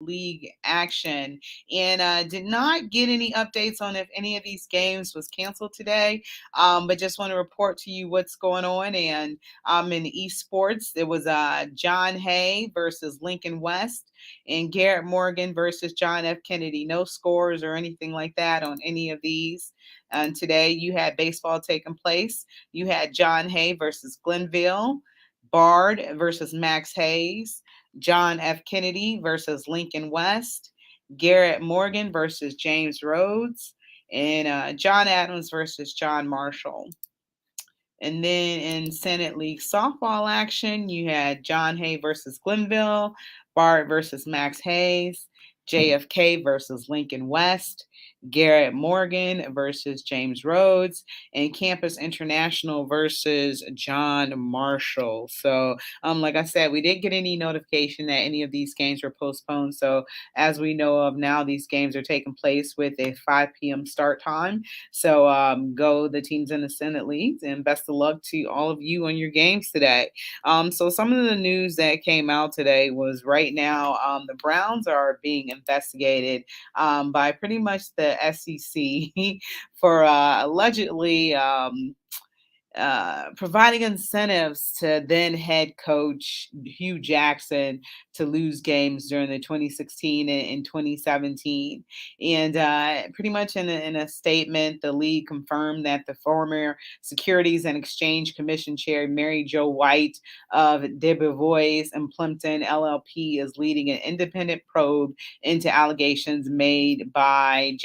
league action, and did not get any updates on if any of these games was canceled today. But just want to report to you what's going on. And in esports, it was John Hay versus Lincoln West and Garrett Morgan versus John F. Kennedy. No scores or anything like that on any of these. And today you had baseball taking place. You had John Hay versus Glenville, Bard versus Max Hayes, John F. Kennedy versus Lincoln West, Garrett Morgan versus James Rhodes, and John Adams versus John Marshall. And then in Senate League softball action, you had John Hay versus Glenville, Bart versus Max Hayes, JFK versus Lincoln West, Garrett Morgan versus James Rhodes, and Campus International versus John Marshall. So, like I said, we didn't get any notification that any of these games were postponed. So, as we know of now, these games are taking place with a 5 p.m. start time. So go the teams in the Senate leagues, and best of luck to all of you on your games today. So some of the news that came out today was right now the Browns are being investigated by pretty much the SEC for allegedly providing incentives to then head coach Hugh Jackson to lose games during the 2016 and 2017. And pretty much in a statement, the league confirmed that the former Securities and Exchange Commission Chair Mary Jo White of Debevoise and Plimpton LLP is leading an independent probe into allegations made by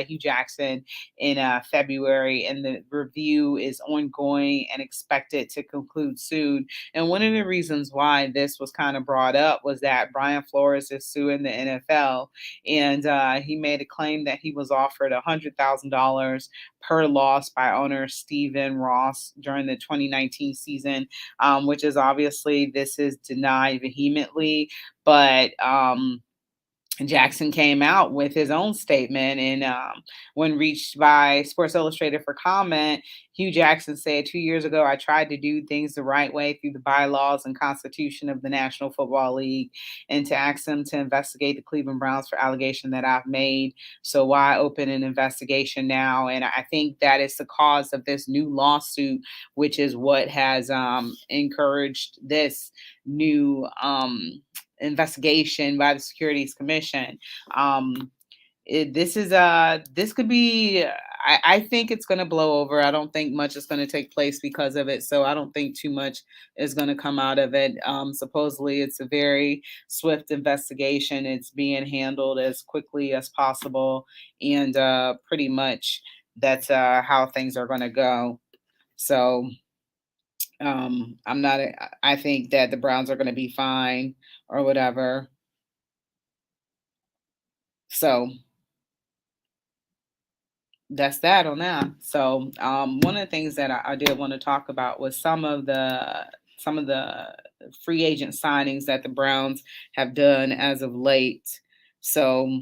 Hugh Jackson in February, and the review is ongoing and expected to conclude soon. And one of the reasons why this was kind of brought up was that Brian Flores is suing the NFL, and he made a claim that he was offered $100,000 per loss by owner Stephen Ross during the 2019 season, which is obviously this is denied vehemently, but Jackson came out with his own statement, and when reached by Sports Illustrated for comment, Hugh Jackson said, 2 years ago, I tried to do things the right way through the bylaws and constitution of the National Football League, and to ask them to investigate the Cleveland Browns for allegation that I've made. So why open an investigation now? And I think that is the cause of this new lawsuit, which is what has encouraged this new investigation by the Securities Commission. This could be. I think it's going to blow over. I don't think much is going to take place because of it. So I don't think too much is going to come out of it. Supposedly, it's a very swift investigation. It's being handled as quickly as possible, and pretty much that's how things are going to go. So I'm not. I think that the Browns are going to be fine or whatever. So that's that on that. So one of the things that I did want to talk about was some of the free agent signings that the Browns have done as of late. So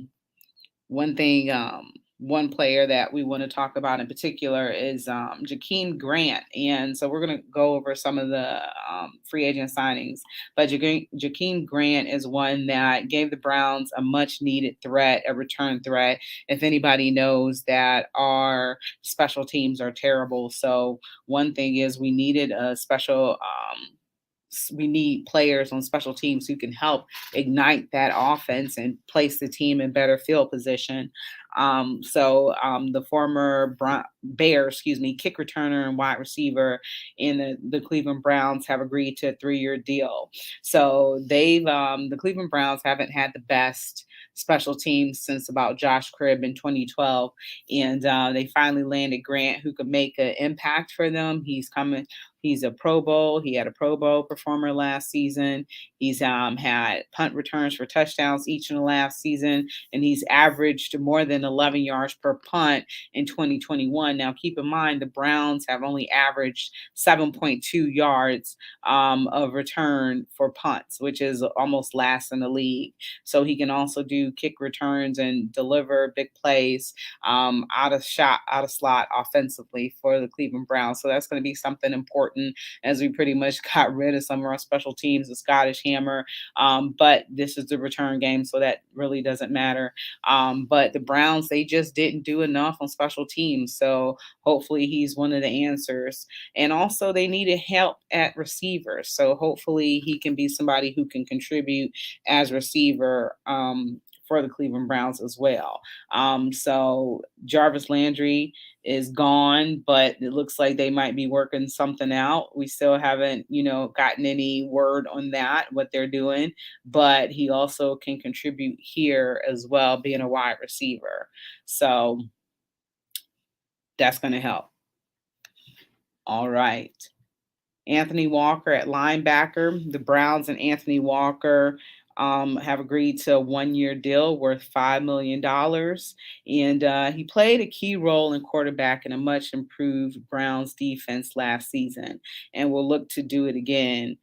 one thing, one player that we want to talk about in particular is Jakeem Grant. And so we're going to go over some of the free agent signings. But Jakeem Grant is one that gave the Browns a much needed threat, a return threat. If anybody knows that our special teams are terrible. So one thing is we needed a special we need players on special teams who can help ignite that offense and place the team in better field position. The former kick returner and wide receiver in the Cleveland Browns have agreed to a 3-year deal. So the Cleveland Browns haven't had the best special teams since about Josh Cribb in 2012, and they finally landed Grant, who could make an impact for them. He's a Pro Bowl. He had a Pro Bowl performer last season. He's had punt returns for touchdowns each in the last season, and he's averaged more than 11 yards per punt in 2021. Now, keep in mind, the Browns have only averaged 7.2 yards of return for punts, which is almost last in the league. So he can also do kick returns and deliver big plays out of slot offensively for the Cleveland Browns. So that's going to be something important important, as we pretty much got rid of some of our special teams, the Scottish Hammer. But this is the return game, so that really doesn't matter. But the Browns, they just didn't do enough on special teams. So hopefully he's one of the answers. And also, they needed help at receiver. So hopefully he can be somebody who can contribute as receiver. For the Cleveland Browns as well. So Jarvis Landry is gone, but it looks like they might be working something out. We still haven't, gotten any word on that, what they're doing, but he also can contribute here as well, being a wide receiver. So that's going to help. All right. Anthony Walker at linebacker. The Browns and Anthony Walker have agreed to a 1-year deal worth $5 million. And he played a key role in quarterback in a much improved Browns defense last season and will look to do it again.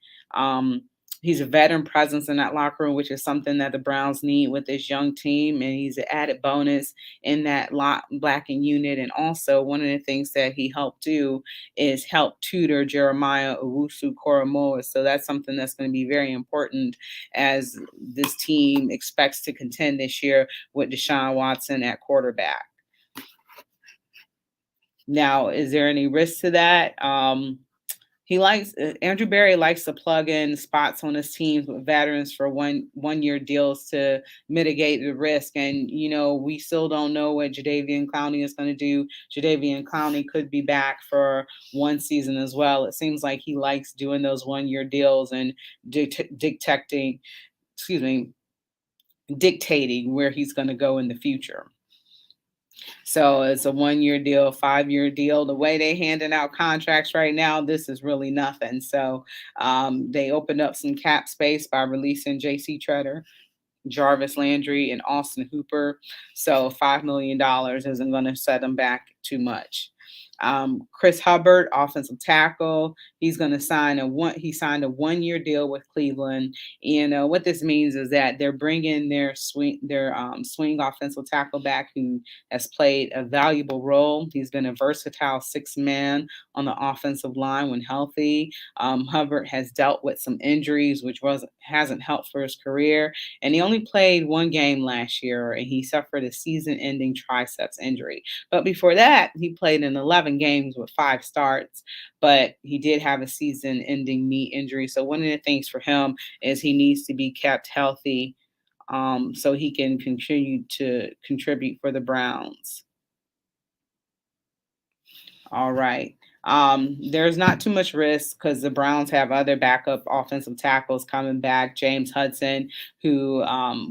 He's a veteran presence in that locker room, which is something that the Browns need with this young team. And he's an added bonus in that blacking unit. And also, one of the things that he helped do is help tutor Jeremiah Owusu-Koramoah. So that's something that's going to be very important as this team expects to contend this year with Deshaun Watson at quarterback. Now, is there any risk to that? Andrew Berry likes to plug in spots on his teams with veterans for one-year deals to mitigate the risk. And, we still don't know what Jadeveon Clowney is going to do. Jadeveon Clowney could be back for one season as well. It seems like he likes doing those one-year deals and dictating where he's going to go in the future. So it's a 1-year deal, 5-year deal. The way they handing out contracts right now, this is really nothing. So they opened up some cap space by releasing J.C. Treader, Jarvis Landry, and Austin Hooper. So $5 million isn't going to set them back too much. Chris Hubbard, offensive tackle, he's going to signed a 1-year deal with Cleveland. And what this means is that they're bringing their swing offensive tackle back, who has played a valuable role. He's been a versatile 6-man on the offensive line when healthy. Hubbard has dealt with some injuries, which hasn't helped for his career. And he only played one game last year, and he suffered a season-ending triceps injury. But before that, he played in 11 games with 5 starts, but he did have a season-ending knee injury. So one of the things for him is he needs to be kept healthy so he can contribute for the Browns. All right. There's not too much risk because the Browns have other backup offensive tackles coming back. James Hudson, who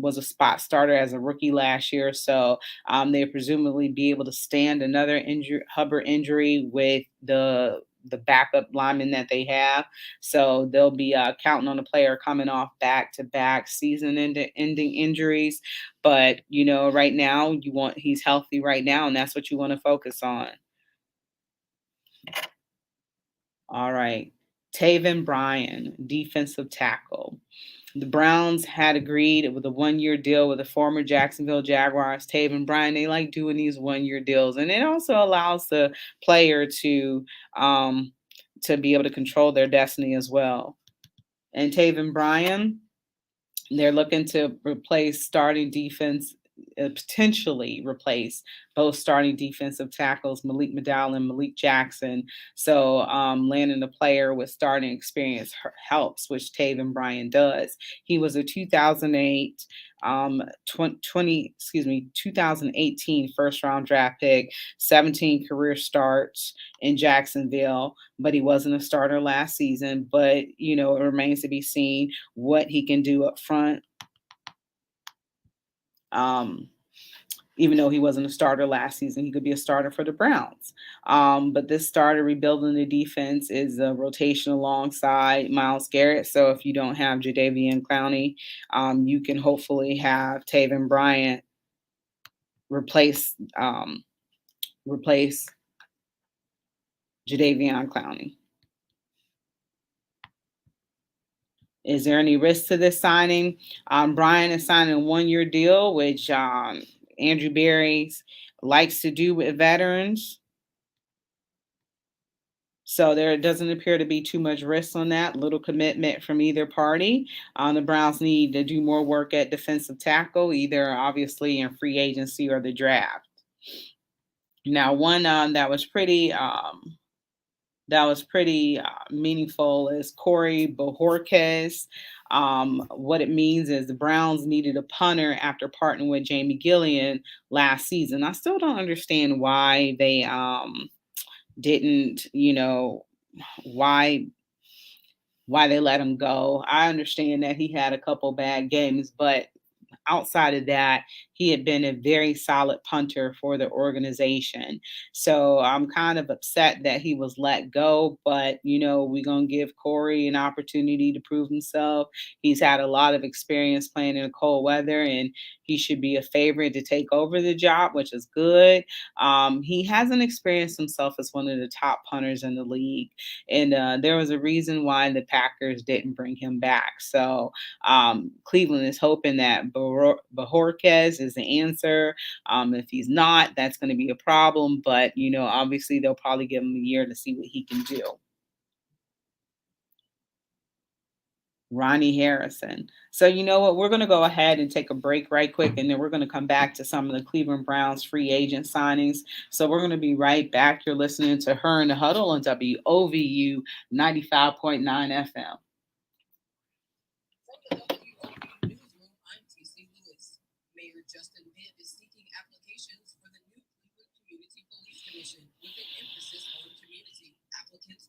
was a spot starter as a rookie last year. So they presumably be able to stand another Hubbard injury with the backup lineman that they have. So they'll be counting on a player coming off back-to-back season-ending injuries. But, right now he's healthy right now, and that's what you want to focus on. All right. Taven Bryan, defensive tackle. The Browns had agreed with a 1-year deal with the former Jacksonville Jaguars, Taven Bryan. They like doing these 1-year deals. And it also allows the player to be able to control their destiny as well. And Taven Bryan, they're looking to potentially replace both starting defensive tackles, Malik McDowell and Malik Jackson. So landing a player with starting experience helps, which Taven Bryan does. He was a 2018 first-round draft pick, 17 career starts in Jacksonville, but he wasn't a starter last season. But, it remains to be seen what he can do up front. Even though he wasn't a starter last season, he could be a starter for the Browns. But this starter rebuilding the defense is a rotation alongside Myles Garrett. So if you don't have Jadeveon Clowney, you can hopefully have Taven Bryan replace Jadeveon Clowney. Is there any risk to this signing? Bryan is signing a 1-year deal, which Andrew Berry likes to do with veterans. So there doesn't appear to be too much risk on that. Little commitment from either party. The Browns need to do more work at defensive tackle, either obviously in free agency or the draft. Now, one that was pretty meaningful is Corey Buharquez. What it means is the Browns needed a punter after partnering with Jamie Gillian last season. I still don't understand why they didn't, why why they let him go. I understand that he had a couple bad games, but outside of that, he had been a very solid punter for the organization. So I'm kind of upset that he was let go, but we're going to give Corey an opportunity to prove himself. He's had a lot of experience playing in the cold weather, and he should be a favorite to take over the job, which is good. He hasn't experienced himself as one of the top punters in the league, and there was a reason why the Packers didn't bring him back. So Cleveland is hoping that Buharquez is the answer. If he's not, that's going to be a problem. But, obviously they'll probably give him a year to see what he can do. Ronnie Harrison. So you know what? We're going to go ahead and take a break right quick, and then we're going to come back to some of the Cleveland Browns free agent signings. So we're going to be right back. You're listening to Her in the Huddle on WOVU 95.9 FM.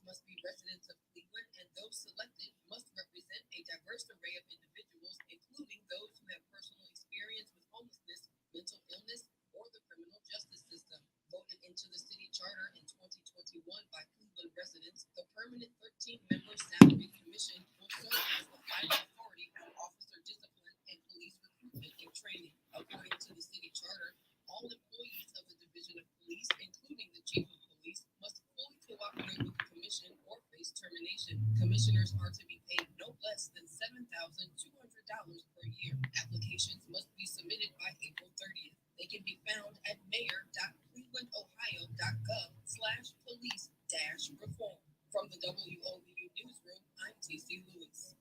Must be residents of Cleveland, and those selected must represent a diverse array of individuals, including those who have personal experience with homelessness, mental illness, or the criminal justice system. Voted into the city charter in 2021 by Cleveland residents, the permanent 13-member salary commission will serve as the final authority on officer discipline and police recruitment and training. According to the city charter, all employees of the Division of Police, including the Chief of Police, must fully cooperate with the commission or face termination. Commissioners are to be paid no less than $7,200 per year. Applications must be submitted by April 30th. They can be found at mayor.clevelandohio.gov/police-reform. From the WOVU Newsroom, I'm TC Lewis.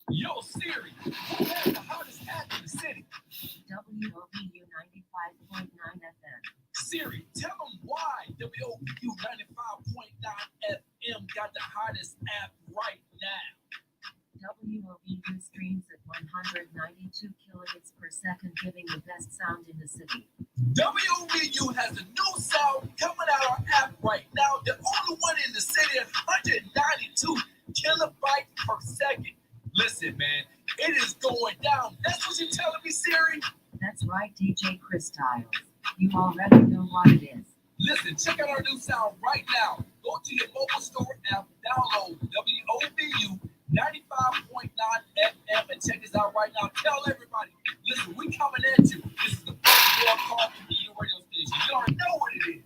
Yo, Siri, who has the hottest app in the city? WOVU 95.9 FM. Siri, tell them why WOVU 95.9 FM got the hottest app right now. WOVU streams at 192 kilobits per second, giving the best sound in the city. WOVU has a new sound coming out our app right now. The only one in the city at 192 kilobytes per second. Listen, man, it is going down. That's what you're telling me, Siri? That's right, DJ Chris Styles. You already know what it is. Listen, check out our new sound right now. Go to your mobile store app, download WOVU 95.9 FM, and check us out right now. Tell everybody, listen, we coming at you. This is the first call community radio station. You already know what it is.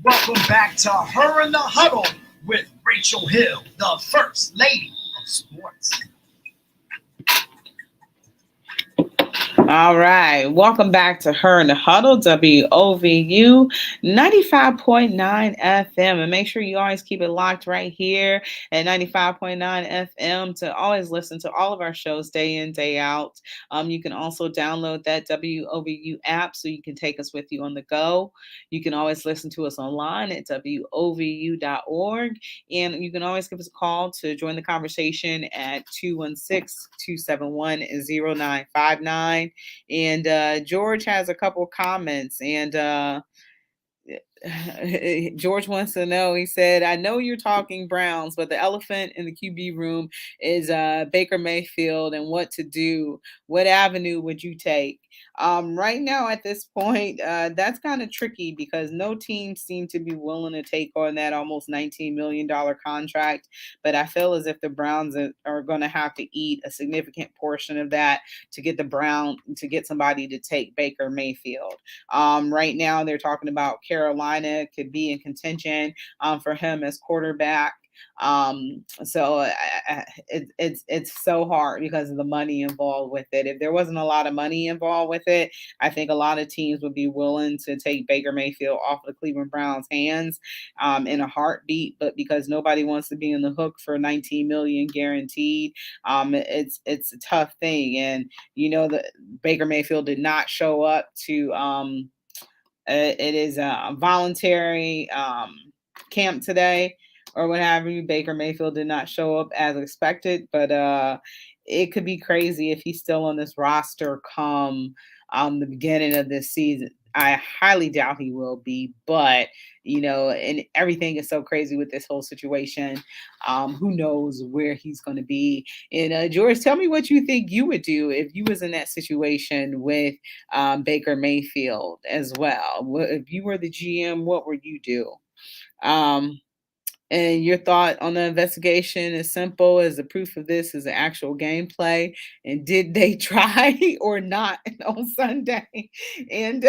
Welcome back to Her in the Huddle with Rachel Hill, the First Lady of Sports. All right. Welcome back to Her in the Huddle, WOVU 95.9 FM. And make sure you always keep it locked right here at 95.9 FM to always listen to all of our shows day in, day out. You can also download that WOVU app so you can take us with you on the go. You can always listen to us online at WOVU.org. And you can always give us a call to join the conversation at 216-271-0959. And George has a couple of comments, and George wants to know, he said, I know you're talking Browns, but the elephant in the QB room is Baker Mayfield and what to do. What avenue would you take? Right now at this point, that's kind of tricky because no team seemed to be willing to take on that almost $19 million contract. But I feel as if the Browns are going to have to eat a significant portion of that to get somebody to take Baker Mayfield. Right now they're talking about Carolina could be in contention for him as quarterback. It's so hard because of the money involved with it. If there wasn't a lot of money involved with it, I think a lot of teams would be willing to take Baker Mayfield off the Cleveland Browns' hands in a heartbeat. But because nobody wants to be in the hook for 19 million guaranteed, it's a tough thing. And the Baker Mayfield did not show up to. It is a voluntary camp today or what have you. Baker Mayfield did not show up as expected, but it could be crazy if he's still on this roster come the beginning of this season. I highly doubt he will be, but and everything is so crazy with this whole situation. Who knows where he's going to be? And George, tell me what you think you would do if you was in that situation with Baker Mayfield as well. If you were the GM, what would you do? Um, and your thought on the investigation is simple as the proof of this is the actual gameplay. And did they try or not on Sunday? And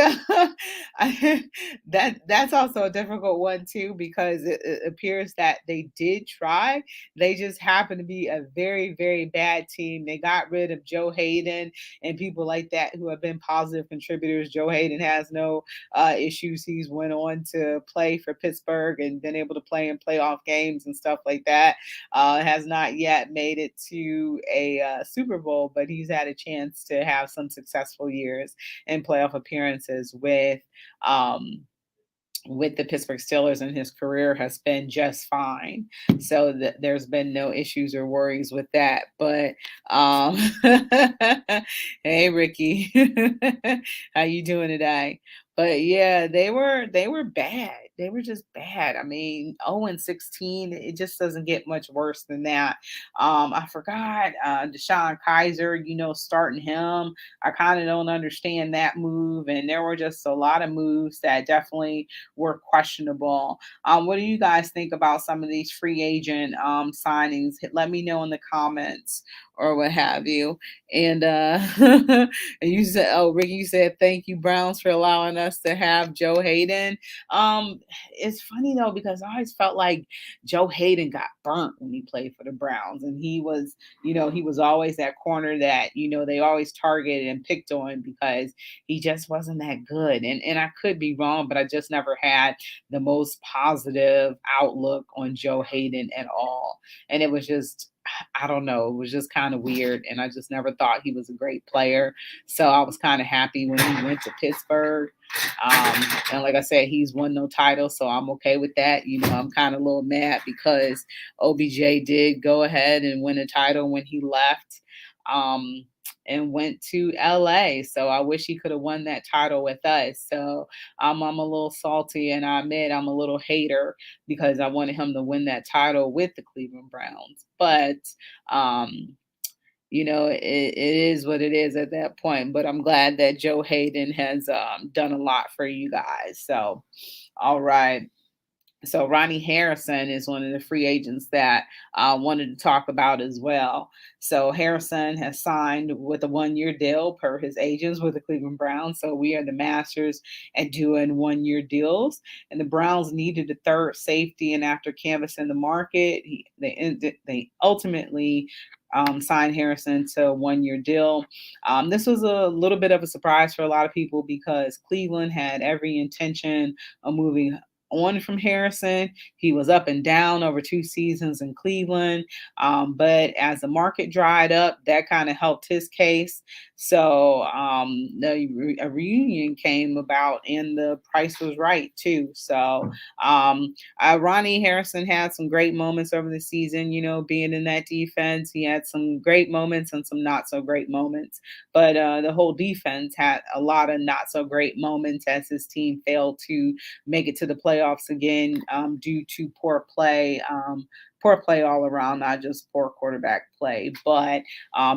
that's also a difficult one too, because it appears that they did try. They just happen to be a very, very bad team. They got rid of Joe Hayden and people like that who have been positive contributors. Joe Hayden has no issues. He's went on to play for Pittsburgh and been able to play in playoff games and stuff like that. Has not yet made it to a Super Bowl, but he's had a chance to have some successful years and playoff appearances with the Pittsburgh Steelers, and his career has been just fine. So there's been no issues or worries with that. But hey Ricky, how you doing today? But yeah, they were bad. They were just bad. I mean, 0-16, it just doesn't get much worse than that. I forgot Deshaun Kaiser, starting him. I kind of don't understand that move. And there were just a lot of moves that definitely were questionable. What do you guys think about some of these free agent signings? Let me know in the comments or what have you. And and you said, oh, Ricky, you said thank you, Browns, for allowing us to have Joe Hayden. It's funny though, because I always felt like Joe Hayden got burnt when he played for the Browns, and he was always that corner that they always targeted and picked on because he just wasn't that good. And I could be wrong, but I just never had the most positive outlook on Joe Hayden at all. And it was just, I don't know, it was just kind of weird. And I just never thought he was a great player. So I was kind of happy when he went to Pittsburgh. And like I said, he's won no title, so I'm okay with that. I'm kind of a little mad because OBJ did go ahead and win a title when he left. And went to LA. So I wish he could have won that title with us. So I'm a little salty, and I admit I'm a little hater because I wanted him to win that title with the Cleveland Browns. But it is what it is at that point. But I'm glad that Joe Hayden has done a lot for you guys. So, all right. So Ronnie Harrison is one of the free agents that I wanted to talk about as well. So Harrison has signed with a 1-year deal per his agents with the Cleveland Browns. So we are the masters at doing 1-year deals. And the Browns needed a third safety, and after canvassing the market, they ultimately signed Harrison to a 1-year deal. This was a little bit of a surprise for a lot of people because Cleveland had every intention of moving on from Harrison. He was up and down over 2 seasons in Cleveland. But as the market dried up, that kind of helped his case. So a reunion came about, and the price was right too. So Ronnie Harrison had some great moments over the season, being in that defense. He had some great moments and some not so great moments. But the whole defense had a lot of not so great moments as his team failed to make it to the playoffs again due to poor play all around, not just poor quarterback play. But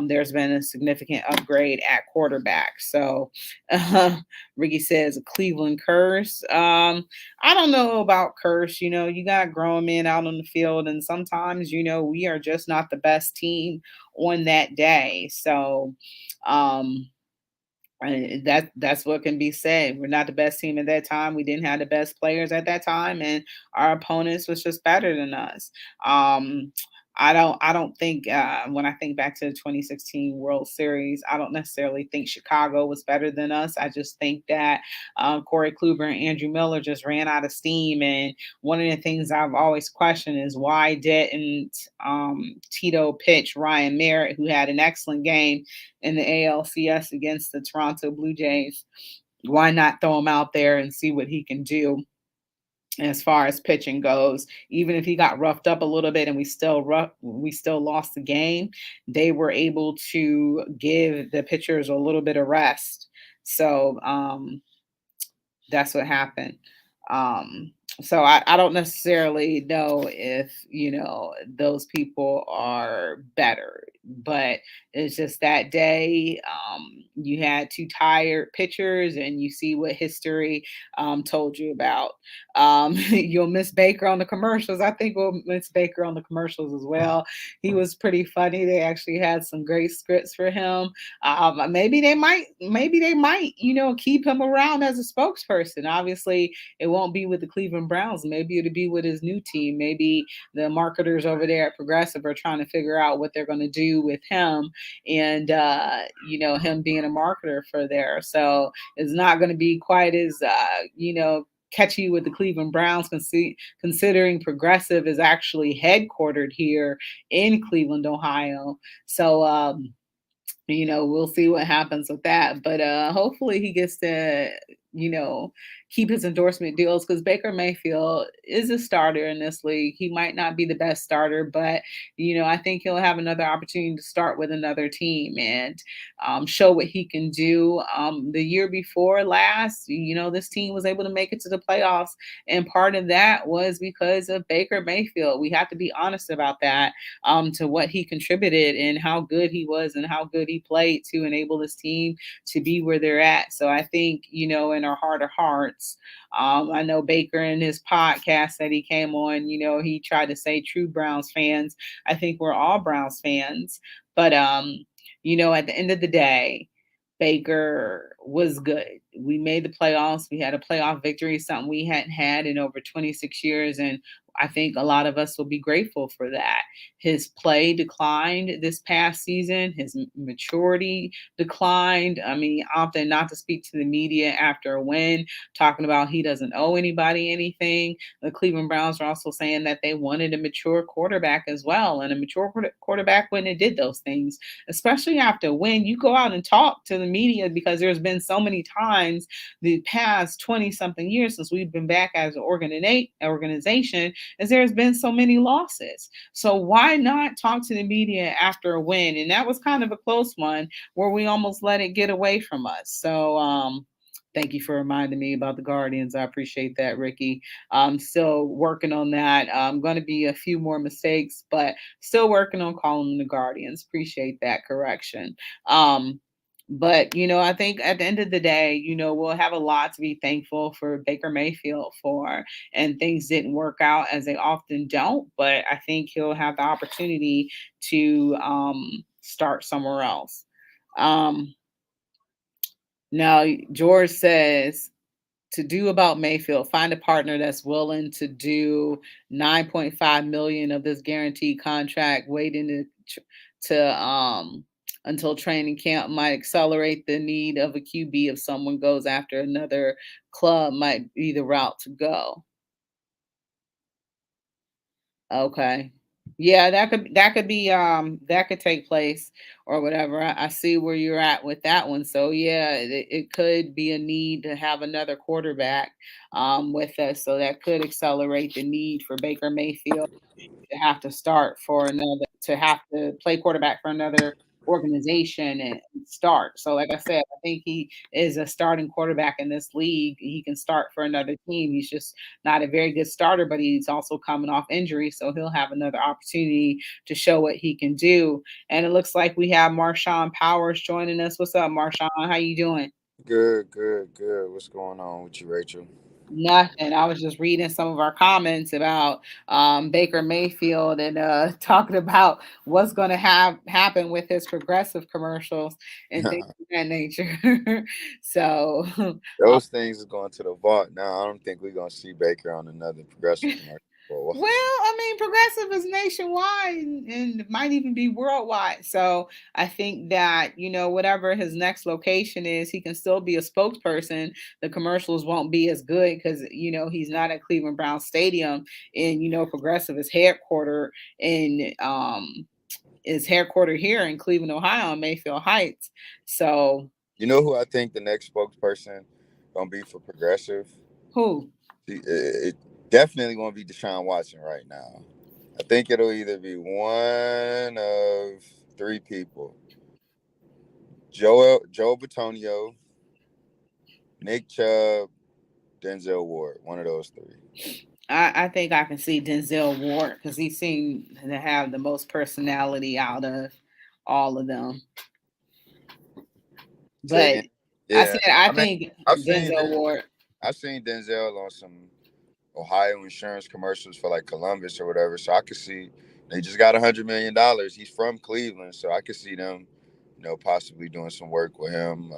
there's been a significant upgrade at quarterback. So Ricky says a Cleveland curse. I don't know about curse. You got grown men out on the field, and sometimes, we are just not the best team on that day. So That's what can be said. We're not the best team at that time. We didn't have the best players at that time, and our opponents was just better than us. Um, I don't think when I think back to the 2016 World Series, I don't necessarily think Chicago was better than us. I just think that Corey Kluber and Andrew Miller just ran out of steam. And one of the things I've always questioned is why didn't Tito pitch Ryan Merritt, who had an excellent game in the ALCS against the Toronto Blue Jays? Why not throw him out there and see what he can do as far as pitching goes? Even if he got roughed up a little bit and we still lost the game, they were able to give the pitchers a little bit of rest. So that's what happened. Um, so I don't necessarily know if, those people are better, but it's just that day. You had two tired pitchers, and you see what history told you about. You'll miss Baker on the commercials. I think we'll miss Baker on the commercials as well. He was pretty funny. They actually had some great scripts for him. Maybe they might, keep him around as a spokesperson. Obviously, it won't be with the Cleveland Browns. Maybe it'll be with his new team. Maybe the marketers over there at Progressive are trying to figure out what they're going to do with him, and him being a marketer for there. So it's not going to be quite as catchy with the Cleveland Browns, considering Progressive is actually headquartered here in Cleveland, Ohio. So we'll see what happens with that. But hopefully he gets to, you know, keep his endorsement deals, because Baker Mayfield is a starter in this league. He might not be the best starter, but, I think he'll have another opportunity to start with another team and show what he can do. The year before last, this team was able to make it to the playoffs. And part of that was because of Baker Mayfield. We have to be honest about that, to what he contributed and how good he was and how good he played to enable this team to be where they're at. So I think, in our heart of hearts, I know Baker in his podcast that he came on, he tried to say true Browns fans. I think we're all Browns fans. But, at the end of the day, Baker was good. We made the playoffs. We had a playoff victory, something we hadn't had in over 26 years. And I think a lot of us will be grateful for that. His play declined this past season. His maturity declined. I mean, often not to speak to the media after a win, talking about he doesn't owe anybody anything. The Cleveland Browns are also saying that they wanted a mature quarterback as well. And a mature quarterback wouldn't have did those things, especially after a win. You go out and talk to the media, because there's been so many times the past 20 something years since we've been back as an organization, as there's been so many losses. So why not talk to the media after a win? And that was kind of a close one where we almost let it get away from us. So thank you for reminding me about the Guardians. I appreciate that, Ricky. I'm still working on that. I'm going to be a few more mistakes, but still working on calling them the Guardians. Appreciate that correction. But I think at the end of the day, we'll have a lot to be thankful for Baker Mayfield for, and things didn't work out as they often don't. But I think he'll have the opportunity to start somewhere else. Now, George says, to do about Mayfield, find a partner that's willing to do 9.5 million of this guaranteed contract, waiting to until training camp might accelerate the need of a QB. If someone goes after another club, might be the route to go. Okay. Yeah, that could take place or whatever. I see where you're at with that one. So yeah, it could be a need to have another quarterback with us. So that could accelerate the need for Baker Mayfield to have to have to play quarterback for another organization and start. So like I said, I think he is a starting quarterback in this league. He can start for another team. He's just not a very good starter, but he's also coming off injury, so he'll have another opportunity to show what he can do. And it looks like we have Marshawn Powers joining us. What's up, Marshawn? How you doing? Good, good, good. What's going on with you, Rachel? Nothing. I was just reading some of our comments about Baker Mayfield and talking about what's going to have happen with his progressive commercials and things of that nature. So, Those things is going to the vault now. I don't think we're gonna see Baker on another progressive commercial for a well, while. I mean, progressive is nationwide and might even be worldwide. So I think that, whatever his next location is, he can still be a spokesperson. The commercials won't be as good because, he's not at Cleveland Brown Stadium, and, progressive is headquartered in, here in Cleveland, Ohio, in Mayfield Heights. So You know who I think the next spokesperson gonna be for progressive? who? It definitely won't be Deshaun Watson right now. I think it'll either be one of three people: Joe Batonio, Nick Chubb, Denzel Ward. One of those three. I think I can see Denzel Ward because he seemed to have the most personality out of all of them. Say But again. I said Yeah, I I mean, think I've seen Denzel Ward. I've seen Denzel on some Ohio insurance commercials for like Columbus or whatever. So I could see they just got $100 million. He's from Cleveland, so I could see them, possibly doing some work with him.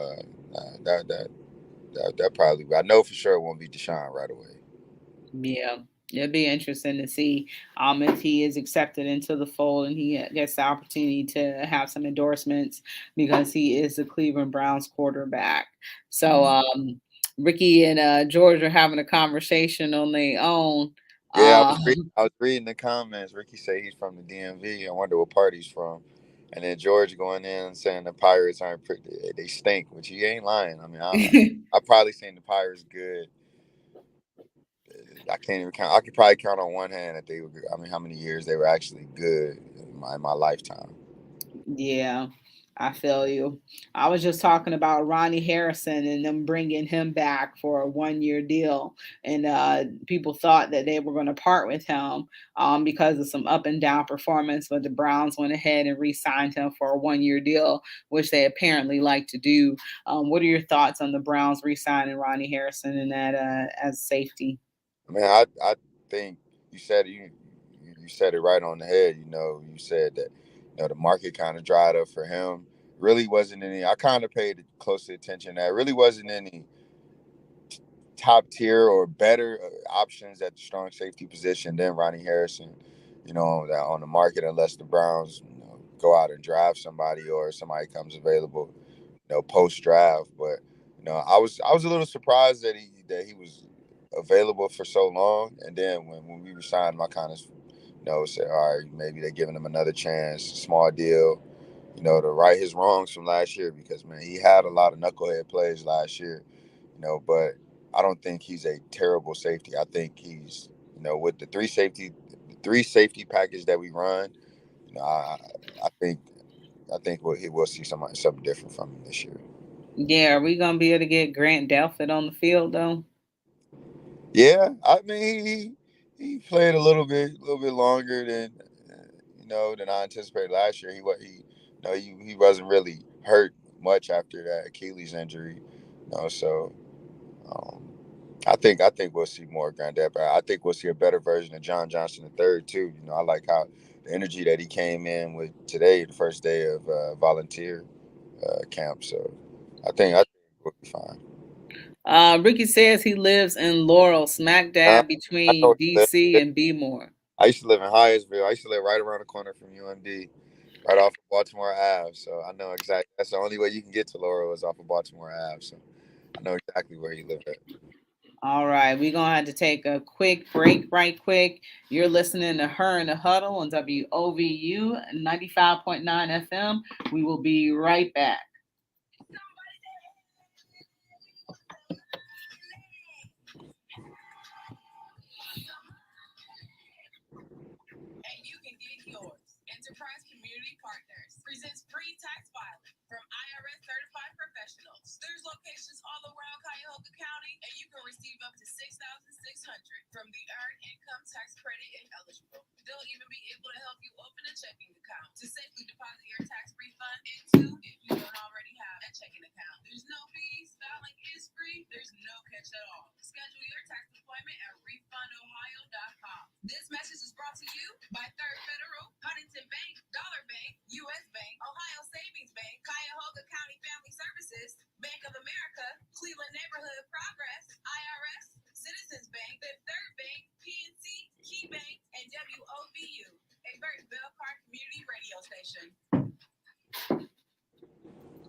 That probably. I know for sure it won't be Deshaun right away. Yeah, it'd be interesting to see if he is accepted into the fold and he gets the opportunity to have some endorsements because he is the Cleveland Browns quarterback. So Ricky and George are having a conversation on their own. Yeah, Uh, I was reading the comments. Ricky say he's from the DMV. I wonder what part he's from. And then George going in and saying the Pirates aren't pretty, they stink, which he ain't lying. I mean, I probably seen the Pirates good. I can't even count. I could probably count on one hand that they were good. I mean, how many years they were actually good in my lifetime. Yeah, I feel you. I was just talking about Ronnie Harrison and them bringing him back for a 1 year deal, and people thought that they were going to part with him because of some up and down performance, but the Browns went ahead and re-signed him for a 1 year deal, which they apparently like to do. What are your thoughts on the Browns re-signing Ronnie Harrison and that as safety? I mean, I think you said you said it right on the head. You said that the market kind of dried up for him. Really wasn't any. I kind of paid close attention. That really wasn't any top tier or better options at the strong safety position than Ronnie Harrison. That on the market unless the Browns go out and draft somebody or somebody comes available, post draft. But I was a little surprised that he was available for so long. And then when we signed him, I kind of said, all right, maybe they're giving him another chance, small deal, to right his wrongs from last year because man, he had a lot of knucklehead plays last year, but I don't think he's a terrible safety. I think he's, with the three safety package that we run, I think we'll see something different from him this year. Yeah, are we gonna be able to get Grant Delpit on the field though? Yeah, I mean he played a little bit longer than I anticipated last year. He wasn't really hurt much after that Achilles injury, So um, I think we'll see more Granddad, but I think we'll see a better version of John Johnson III too. I like how the energy that he came in with today, the first day of volunteer camp. So I think we'll be fine. Ricky says he lives in Laurel, smack I dab know between DC and Bmore. I used to live in Hyattsville. I used to live right around the corner from UMD, right off of Baltimore Ave. So I know exactly. That's the only way you can get to Laurel is off of Baltimore Ave. So I know exactly where you live at. All right, we're gonna have to take a quick break, right quick. You're listening to Her in the Huddle on WOVU 95.9 FM. We will be right back. And you can get yours. Enterprise Community Partners presents free tax filing from IRS certified professionals. There's locations all around Cuyahoga County, and you can receive up to $6,600 from the Earned Income Tax Credit if eligible. They'll even be able to help you open a checking account to safely deposit your tax refund into if you don't already have a checking account. There's no fees, filing is free, there's no catch at all. Schedule your tax employment at refundohio.com. This message is brought to you by Third Federal, Huntington Bank, Dollar Bank, U.S. Bank, Ohio Savings Bank, Cuyahoga County Family Services, Bank of America, Cleveland Neighborhood Progress, IRS, Citizens Bank, Fifth Third Bank, PNC, Key Bank, and WOVU, a Burton Bell Park community radio station.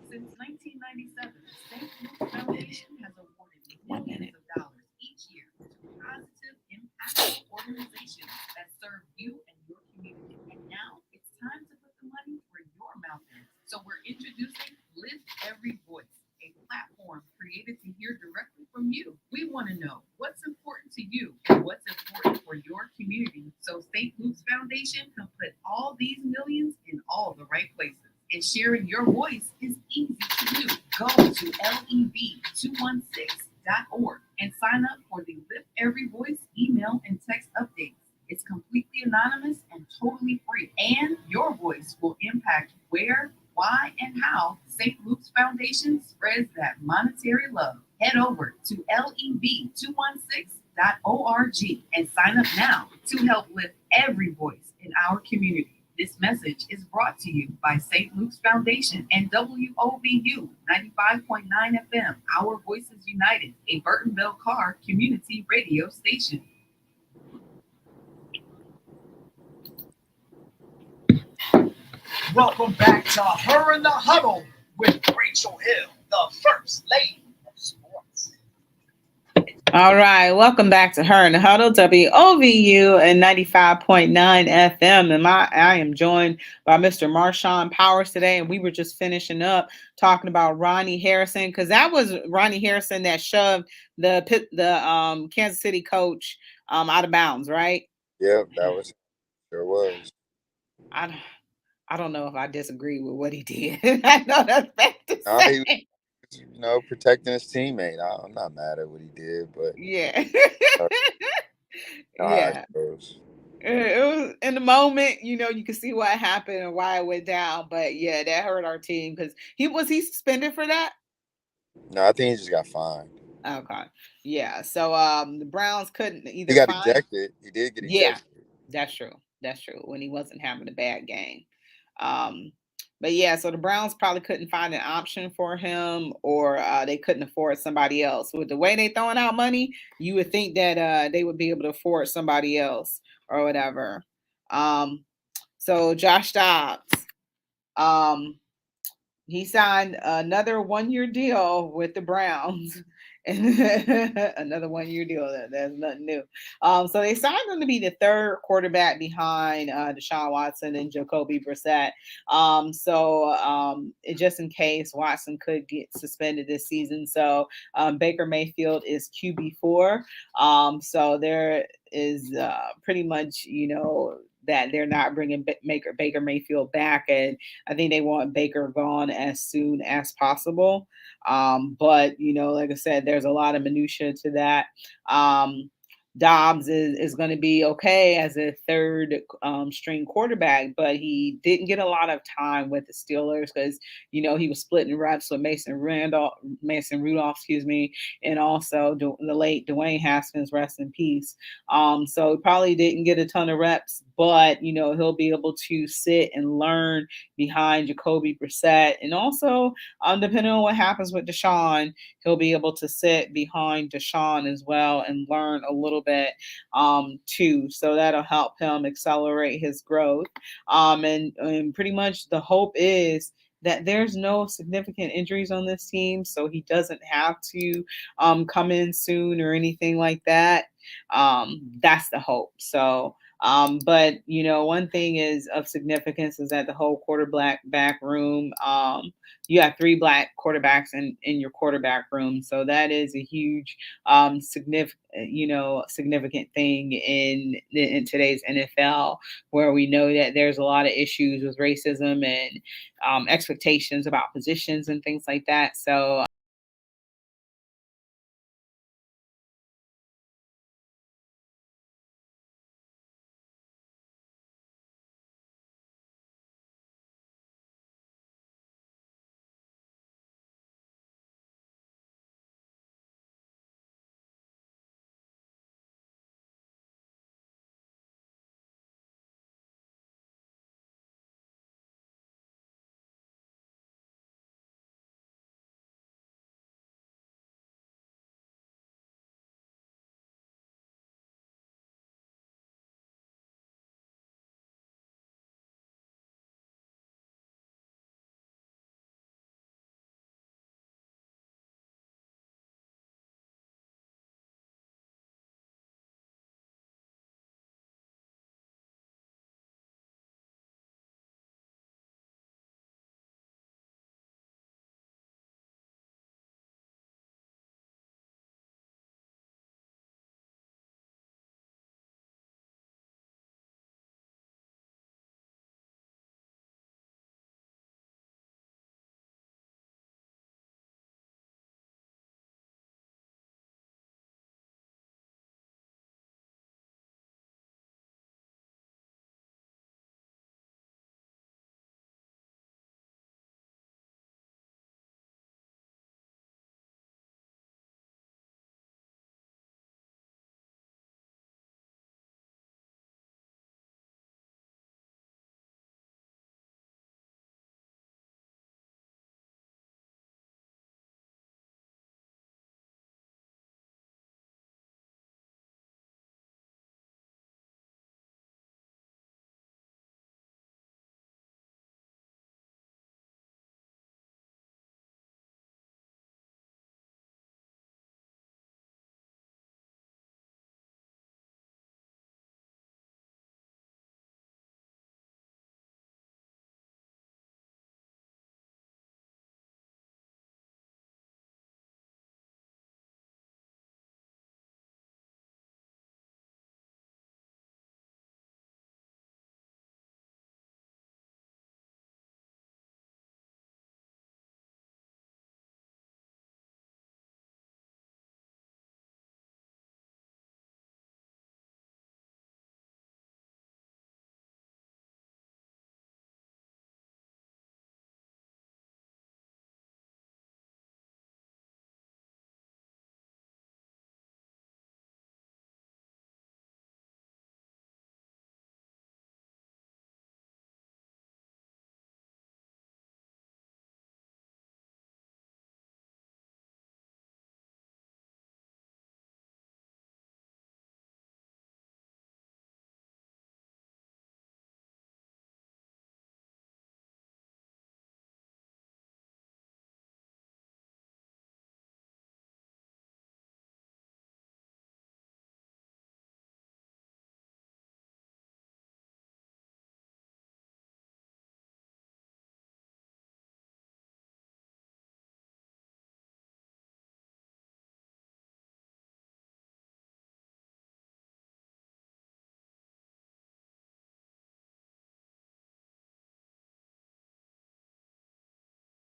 Since 1997, the St. Luke Foundation has awarded millions of dollars each year to positive, impactful organizations that serve you and your community. And now it's time to put the money where your mouth is. So we're introducing Lift Every Voice, a platform created to hear directly from you. We want to know what's important to you and what's important for your community, so St. Luke's Foundation can put all these millions in all the right places. And sharing your voice is easy to do. Go to lev216.org and sign up for the Lift Every Voice email and text updates. It's completely anonymous and totally free. And your voice will impact where, why, and how St. Luke's Foundation spreads that monetary love. Head over to lev216.org and sign up now to help lift every voice in our community. This message is brought to you by St. Luke's Foundation and WOVU 95.9 FM, Our Voices United, a Burton Bell Carr community radio station. Welcome back to Her in the Huddle with Rachel Hill, the First Lady of Sports. All right, welcome back to Her in the Huddle, WOVU and 95.9 FM. And I am joined by Mr. Marshawn Powers today, and we were just finishing up talking about Ronnie Harrison, because that was Ronnie Harrison that shoved the Kansas City coach out of bounds, right? Yep, sure was. I don't know if I disagree with what he did. I know that's bad to say. He was, protecting his teammate. I'm not mad at what he did, but Yeah. I Yeah. suppose. It was in the moment, you can see what happened and why it went down. But yeah, that hurt our team because he suspended for that? No, I think he just got fined. Okay. Yeah. So the Browns couldn't either He got fine. ejected. He did get Yeah, ejected. that's true. That's true. When he wasn't having a bad game. But yeah, so the Browns probably couldn't find an option for him, or they couldn't afford somebody else. With the way they throwing out money, you would think that they would be able to afford somebody else or whatever. So Josh Dobbs, he signed another 1-year deal with the Browns. Another 1-year deal. That's nothing new. So they signed him to be the third quarterback behind Deshaun Watson and Jacoby Brissett. Just in case Watson could get suspended this season. So Baker Mayfield is QB4. So there is pretty much, that they're not bringing Baker Mayfield back, and I think they want Baker gone as soon as possible. But like I said, there's a lot of minutia to that. Dobbs is going to be okay as a third string quarterback, but he didn't get a lot of time with the Steelers because he was splitting reps with Mason Rudolph, and also the late Dwayne Haskins, rest in peace. So probably didn't get a ton of reps, but he'll be able to sit and learn behind Jacoby Brissett, and also depending on what happens with Deshaun, he'll be able to sit behind Deshaun as well and learn a little bit too. So that'll help him accelerate his growth. And pretty much the hope is that there's no significant injuries on this team, so he doesn't have to come in soon or anything like that. That's the hope. So but one thing is of significance is that the whole quarterback room, you have 3 black quarterbacks in your quarterback room. So that is a huge significant thing in today's NFL, where we know that there's a lot of issues with racism and expectations about positions and things like that. So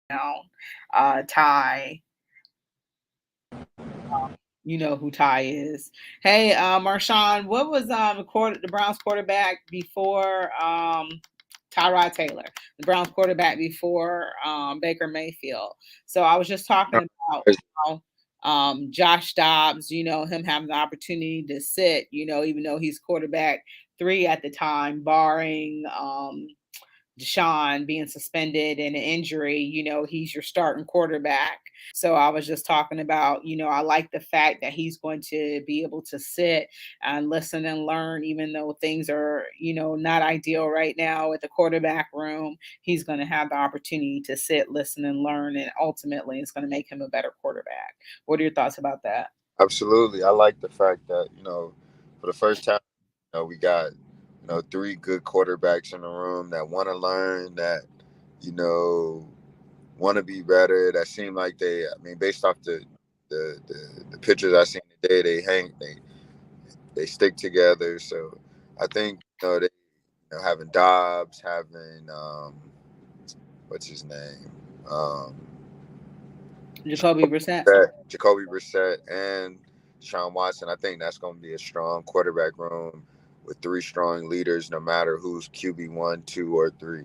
Ty. You know who Ty is. Hey, Marshawn, what was the Browns quarterback before Tyrod Taylor, the Browns quarterback before Baker Mayfield? So I was just talking about how Josh Dobbs, him having the opportunity to sit, even though he's quarterback 3 at the time, barring Deshaun being suspended and an injury, he's your starting quarterback. So I was just talking about, I like the fact that he's going to be able to sit and listen and learn, even though things are, not ideal right now at the quarterback room. He's going to have the opportunity to sit, listen, and learn, and ultimately it's going to make him a better quarterback. What are your thoughts about that? Absolutely. I like the fact that, for the first time, we got, 3 good quarterbacks in the room that want to learn, that, want to be better, that seem like based off the pictures I seen today, they stick together. So I think, having Dobbs, having, what's his name? Jacoby Brissett and Sean Watson. I think that's going to be a strong quarterback room with 3 strong leaders, no matter who's QB1, 2, or 3.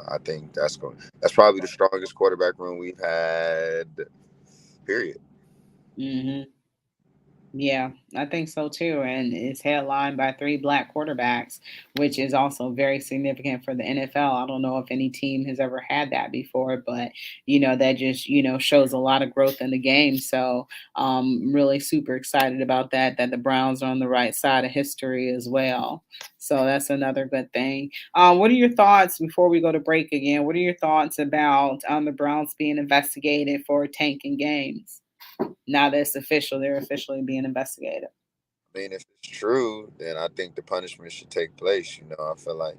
I think that's probably the strongest quarterback room we've had. Period. Mm-hmm. Yeah, I think so too. And it's headlined by 3 black quarterbacks, which is also very significant for the NFL. I don't know if any team has ever had that before, but that just, shows a lot of growth in the game. So really super excited about that the Browns are on the right side of history as well. So that's another good thing. What are your thoughts before we go to break again? What are your thoughts about the Browns being investigated for tanking games? Now that it's official, they're officially being investigated. If it's true, then I think the punishment should take place. I feel like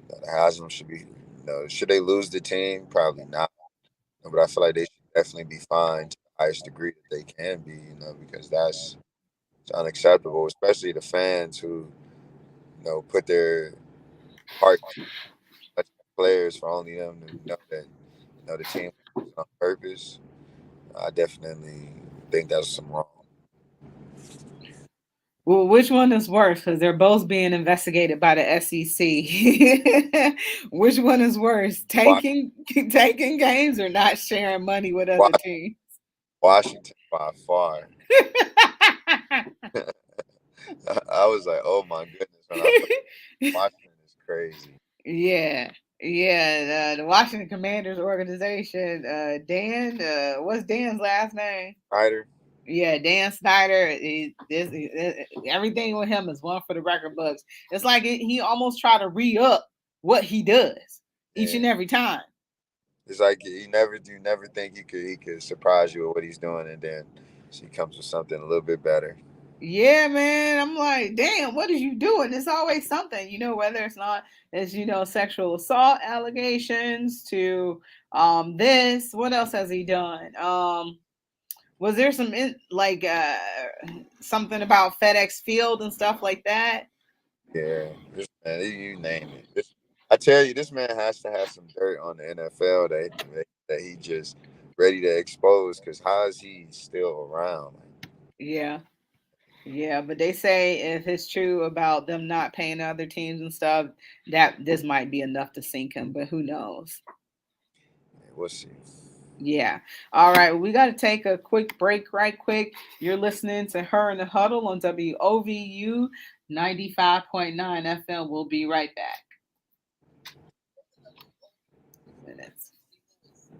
the Haslam should be, should they lose the team? Probably not. But I feel like they should definitely be fined to the highest degree that they can be, because it's unacceptable, especially the fans who, put their heart into players for only them to know that, the team was on purpose. I definitely think that's some wrong. Well, which one is worse? Because they're both being investigated by the SEC. Which one is worse? Taking games or not sharing money with other teams? Washington by far. I was like, oh my goodness, Washington is crazy. Yeah. Yeah, the Washington Commanders organization, Dan, what's Dan's last name? Snyder. Yeah, Dan Snyder. Everything with him is one for the record books. It's like he almost tried to re-up what he does each and every time. It's like you never think he could surprise you with what he's doing, and then he comes with something a little bit better. Yeah, man. I'm like, damn, what are you doing? It's always something, whether it's sexual assault allegations to this. What else has he done? Was there some something about FedEx Field and stuff like that? Yeah, this man, you name it. I tell you, this man has to have some dirt on the NFL that he just ready to expose. Because how is he still around? Yeah. Yeah, but they say if it's true about them not paying other teams and stuff, that this might be enough to sink him, but who knows? We'll see. Yeah. All right. We got to take a quick break right quick. You're listening to Her in the Huddle on WOVU 95.9 FM. We'll be right back. Minutes.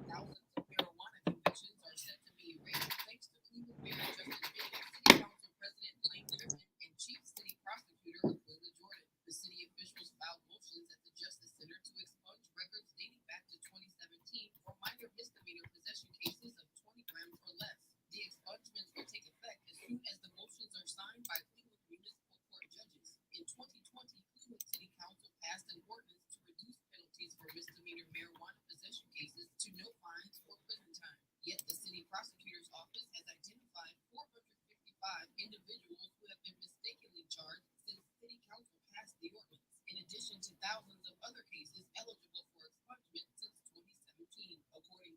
Thousands of marijuana convictions are set to be erased thanks to Cleveland Mayor Justin City Council President Lane Griffin and Chief City Prosecutor Aquila Jordan. The city officials filed motions at the Justice Center to expunge records dating back to 2017 for minor misdemeanor possession cases of 20 grams or less. The expungements will take effect as soon as the motions are signed by Cleveland Municipal Court judges. In 2020, Cleveland City Council passed an ordinance to reduce penalties for misdemeanor marijuana possession cases to no fines or prison time. Yet the city prosecutor's office has identified 455 individuals who have been mistakenly charged since city council passed the ordinance, in addition to thousands of other cases eligible for expungement since 2017. According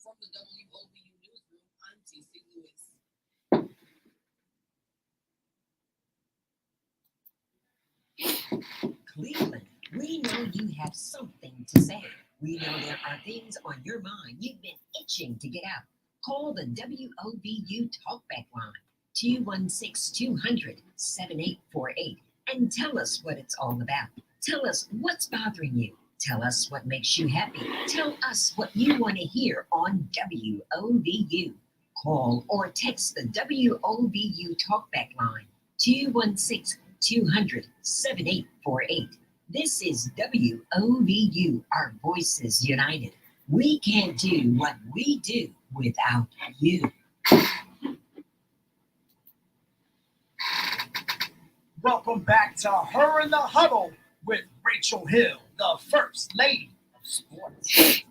From the WOBU newsroom, I'm TC Lewis. Cleveland, we know you have something to say. We know there are things on your mind you've been itching to get out. Call the WOBU Talkback line, 216-200-7848, and tell us what it's all about. Tell us what's bothering you. Tell us what makes you happy. Tell us what you want to hear on WOBU. Call or text the WOBU Talkback line, 216-200-7848. This is WOBU, our voices united. We can't do what we do without you. Welcome back to Her in the Huddle with Rachel Hill, the First Lady of Sports.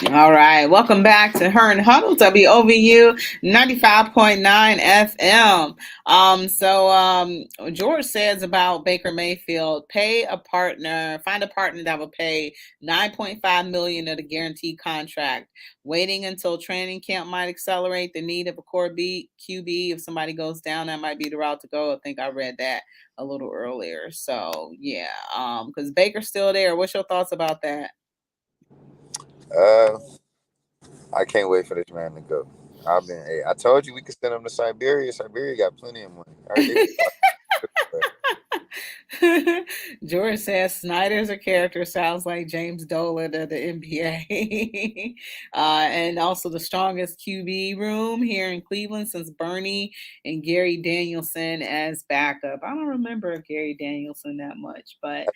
All right, welcome back to Her and Huddle, WOVU 95.9 FM. George says about Baker Mayfield, find a partner that will pay $9.5 million of the guaranteed contract. Waiting until training camp might accelerate the need of a core QB. If somebody goes down, that might be the route to go. I think I read that a little earlier. So yeah, because Baker's still there. What's your thoughts about that? I can't wait for this man to go. I told you we could send him to Siberia. Siberia got plenty of money. George says Snyder's a character, sounds like James Dolan of the NBA. And also the strongest QB room here in Cleveland since Bernie and Gary Danielson as backup. I don't remember Gary Danielson that much, but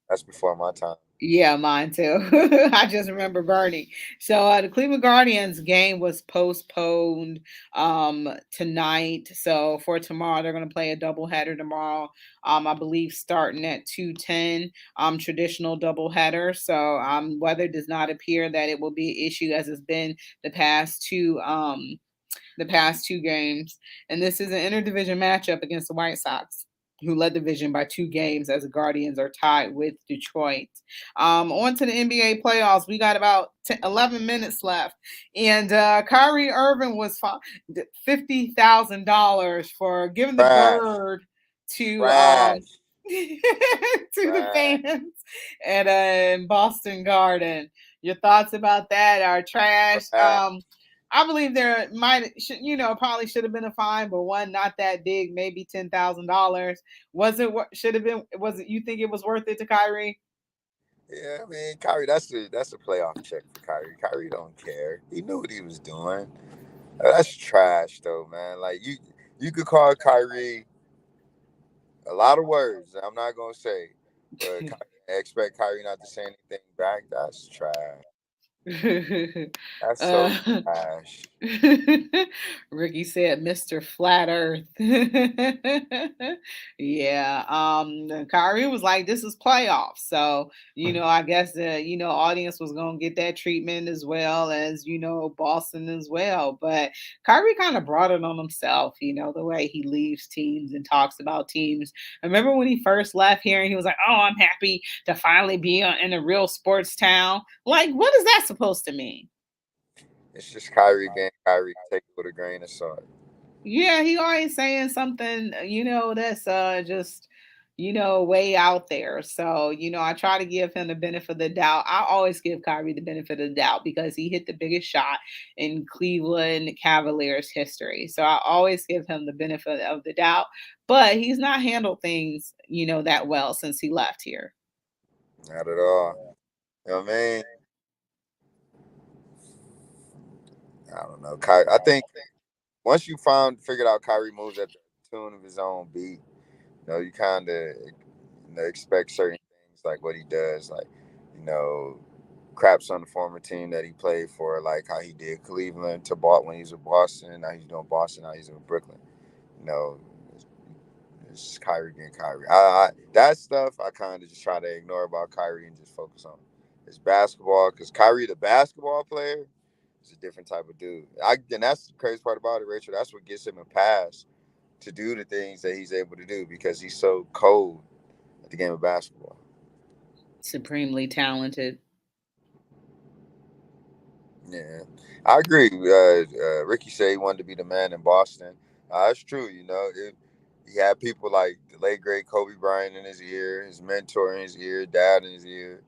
that's before my time. Yeah, mine too. I just remember Bernie. So the Cleveland Guardians game was postponed tonight. So for tomorrow, they're going to play a doubleheader tomorrow. I believe starting at 2:10. Traditional doubleheader. So weather does not appear that it will be an issue as it's been the past two games. And this is an interdivision matchup against the White Sox, who led the division by 2 games as the Guardians are tied with Detroit. On to the NBA playoffs. We got about 11 minutes left. And Kyrie Irving was $50,000 for giving the bird to the fans at Boston Garden. Your thoughts about that are trash. I believe there probably should have been a fine, but one not that big, maybe $10,000. Was it? Should have been? Was it? You think it was worth it to Kyrie? Yeah, I mean, Kyrie, that's a playoff check for Kyrie. Kyrie don't care. He knew what he was doing. That's trash, though, man. Like you could call Kyrie a lot of words. I'm not gonna say, but expect Kyrie not to say anything back. That's trash. That's so trash. Ricky said, "Mr. Flat Earth." Yeah. Kyrie was like, "This is playoffs," so I guess the audience was gonna get that treatment as well as Boston as well. But Kyrie kind of brought it on himself, the way he leaves teams and talks about teams. I remember when he first left here, and he was like, "Oh, I'm happy to finally be in a real sports town." Like, what is that supposed to mean? It's just Kyrie being Kyrie. Take it with a grain of salt. Yeah, he always saying something, that's just, way out there. So, I try to give him the benefit of the doubt. I always give Kyrie the benefit of the doubt because he hit the biggest shot in Cleveland Cavaliers history. So I always give him the benefit of the doubt. But he's not handled things, that well since he left here. Not at all. You know what I mean? I don't know. I think once you figured out Kyrie moves at the tune of his own beat, you kind of expect certain things like what he does, like craps on the former team that he played for, like how he did Cleveland to when he was with Boston. Now he's doing Boston. Now he's in Brooklyn. It's Kyrie being Kyrie. That stuff I kind of just try to ignore about Kyrie and just focus on his basketball, because Kyrie, the basketball player, is a different type of dude. And that's the crazy part about it, Rachel. That's what gives him a pass to do the things that he's able to do, because he's so cold at the game of basketball. Supremely talented. Yeah, I agree. Ricky said he wanted to be the man in Boston. It's true. He had people like the late great Kobe Bryant in his ear, his mentor in his ear, dad in his ear,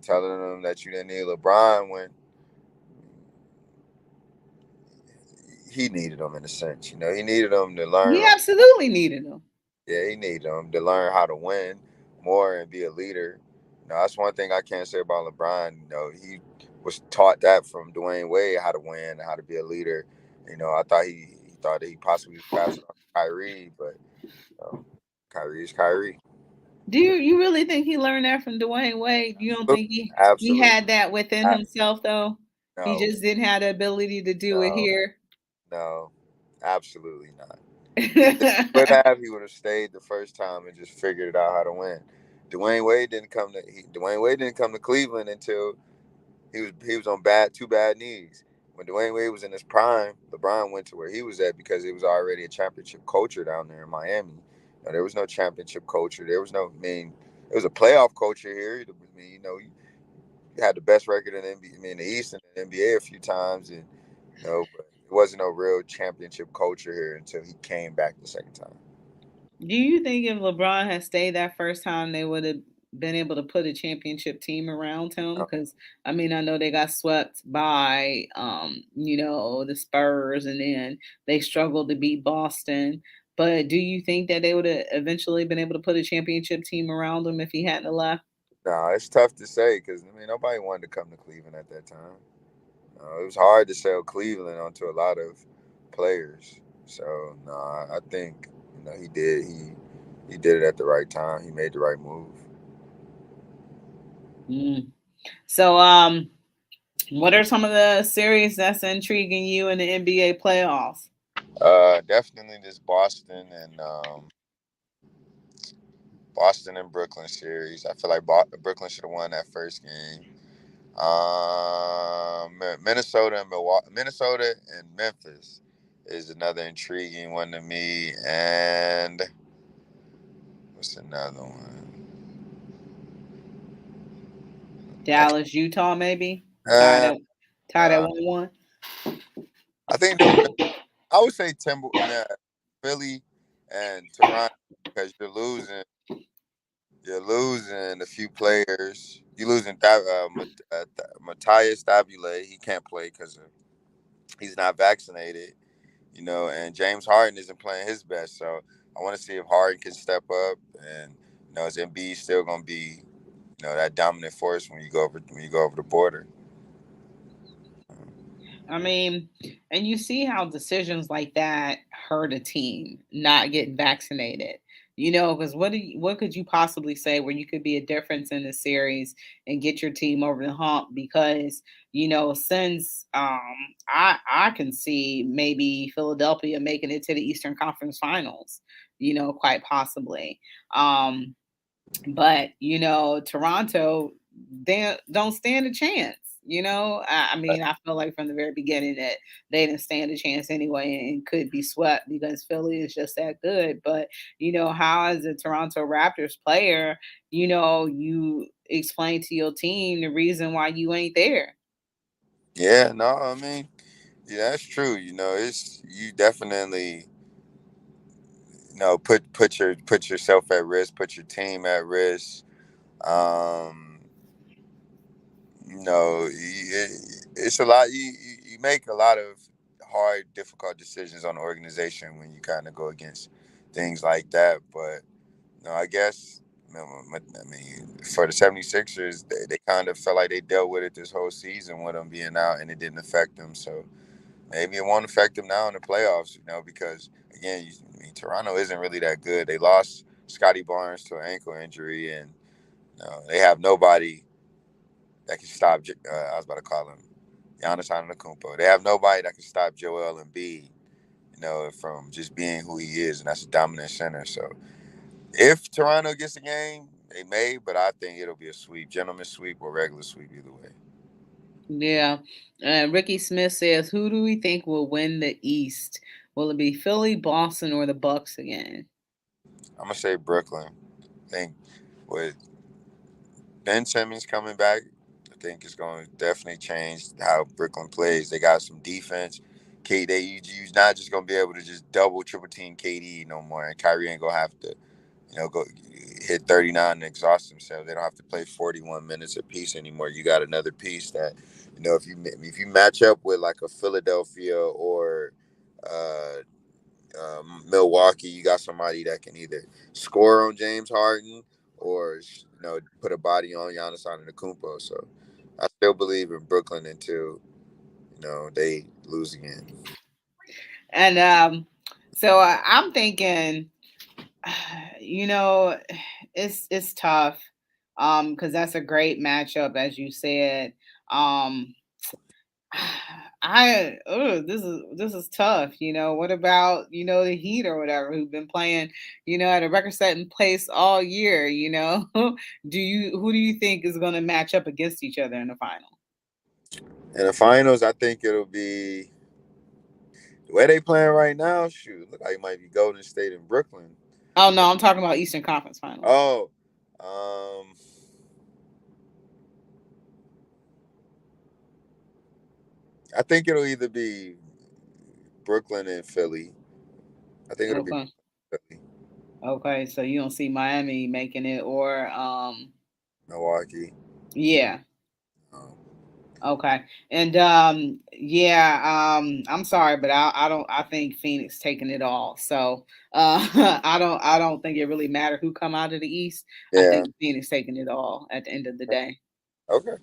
telling him that you didn't need LeBron when he needed him in a sense. He needed him to He learn. absolutely needed him. Yeah, he needed him to learn how to win more and be a leader. That's one thing I can't say about LeBron. He was taught that from Dwayne Wade, how to win, how to be a leader. I thought he thought that he possibly passed it on to Kyrie, but Kyrie is Kyrie. Do you really think he learned that from Dwayne Wade? You don't think he Absolutely. had that within himself though? He No, just didn't have the ability to do it no, here. no, absolutely not. If he would have, he would have stayed the first time and just figured it out how to win. Dwayne Wade didn't come to Cleveland until he was on two bad knees. When Dwayne Wade was in his prime, LeBron went to where he was at because it was already a championship culture down there in Miami. There was no championship culture. There was no, it was a playoff culture here. You had the best record in the NBA, the East and the NBA a few times, and but it wasn't no real championship culture here until he came back the second time. Do you think if LeBron had stayed that first time, they would have been able to put a championship team around him? Uh, Because I know they got swept by, the Spurs, and then they struggled to beat Boston. But do you think that they would have eventually been able to put a championship team around him if he hadn't have left? No, it's tough to say because nobody wanted to come to Cleveland at that time. It was hard to sell Cleveland onto a lot of players. So no, I think he did. He did it at the right time. He made the right move. Mm. So, what are some of the series that's intriguing you in the NBA playoffs? Definitely this Boston and Brooklyn series. I feel like Brooklyn should have won that first game. Minnesota and Memphis is another intriguing one to me. And what's another one? Dallas, Utah, maybe tied Uh, at tied at uh, 1-1. I think I would say Philly and Toronto because You're losing a few players. You're losing Matthias Thabule. He can't play because he's not vaccinated. And James Harden isn't playing his best. So I want to see if Harden can step up, and is Embiid still going to be that dominant force when you go over the border. I mean, and you see how decisions like that hurt a team not getting vaccinated. Because what could you possibly say where you could be a difference in the series and get your team over the hump? Because since I can see maybe Philadelphia making it to the Eastern Conference Finals, quite possibly. But Toronto, they don't stand a chance. I feel like from the very beginning that they didn't stand a chance anyway and could be swept because Philly is just that good. But how as a Toronto Raptors player, you explain to your team the reason why you ain't there. Yeah, no, yeah, that's true. It's you definitely put yourself at risk, put your team at risk. Um, it's a lot. You make a lot of hard, difficult decisions on the organization when you kind of go against things like that. But I guess for the 76ers, they kind of felt like they dealt with it this whole season with them being out, and it didn't affect them. So maybe it won't affect them now in the playoffs. Because again, Toronto isn't really that good. They lost Scotty Barnes to an ankle injury, and they have nobody that can stop. I was about to call him Giannis Antetokounmpo. They have nobody that can stop Joel Embiid, from just being who he is, and that's a dominant center. So if Toronto gets a game, they may, but I think it'll be a sweep, gentleman sweep or regular sweep either way. Yeah. Ricky Smith says, "Who do we think will win the East? Will it be Philly, Boston, or the Bucks again?" I'm gonna say Brooklyn. I think with Ben Simmons coming back, think it's going to definitely change how Brooklyn plays. They got some defense. You're not just going to be able to just double, triple team KD no more. And Kyrie ain't going to have to, go hit 39 and exhaust themselves. They don't have to play 41 minutes apiece anymore. You got another piece that, if you match up with like a Philadelphia or uh, Milwaukee, you got somebody that can either score on James Harden or put a body on Giannis Antetokounmpo. So I still believe in Brooklyn until they lose again. And so I'm thinking, it's tough, because that's a great matchup, as you said. This is tough. What about the Heat or whatever, who've been playing at a record setting pace all year? Who do you think is going to match up against each other in the final? In the finals, I think it'll be the way they playing right now. Shoot, look like it might be Golden State and Brooklyn. Oh no, I'm talking about Eastern Conference Finals. Oh, I think it'll either be Brooklyn and Philly. I think it'll be Philly. Okay, so you don't see Miami making it, or Milwaukee. Yeah. Okay. And I'm sorry, but I think Phoenix taking it all. So I don't think it really matter who come out of the East. Yeah. I think Phoenix taking it all at the end of the day. Okay.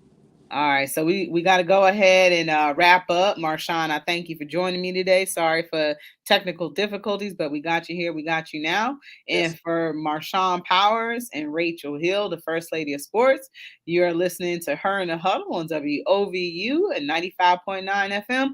All right, so we got to go ahead and wrap up. Marshawn, I thank you for joining me today. Sorry for technical difficulties, but we got you here. We got you now. Yes. And for Marshawn Powers and Rachel Hill, the First Lady of Sports, you are listening to Her in the Huddle on WOVU at 95.9 FM.